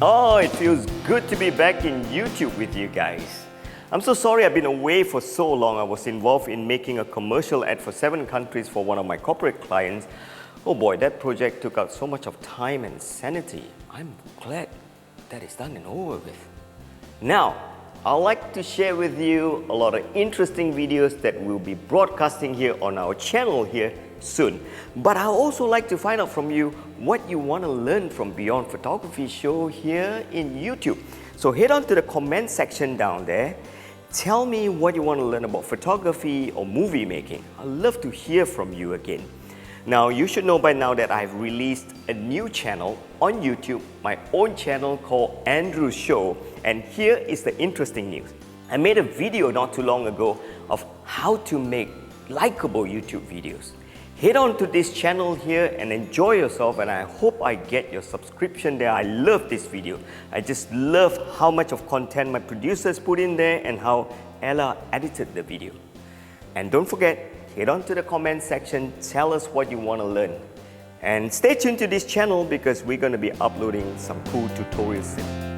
Oh, it feels good to be back in YouTube with you guys. I'm so sorry I've been away for so long. I was involved in making a commercial ad for 7 countries for one of my corporate clients. Oh boy, that project took out so much of time and sanity. I'm glad that it's done and over with. Now, I'd like to share with you a lot of interesting videos that we'll be broadcasting here on our channel here soon. But I'd also like to find out from you what you want to learn from Beyond Photography show here in YouTube. So head on to the comment section down there. Tell me what you want to learn about photography or movie making. I'd love to hear from you again. Now, you should know by now that I've released a new channel on YouTube, my own channel called Andrew Show, and here is the interesting news. I made a video not too long ago of how to make likable YouTube videos. Head on to this channel here and enjoy yourself, and I hope I get your subscription there. I love this video. I just love how much of content my producers put in there and how Ella edited the video. And don't forget, head on to the comment section, tell us what you want to learn. And stay tuned to this channel because we're going to be uploading some cool tutorials soon.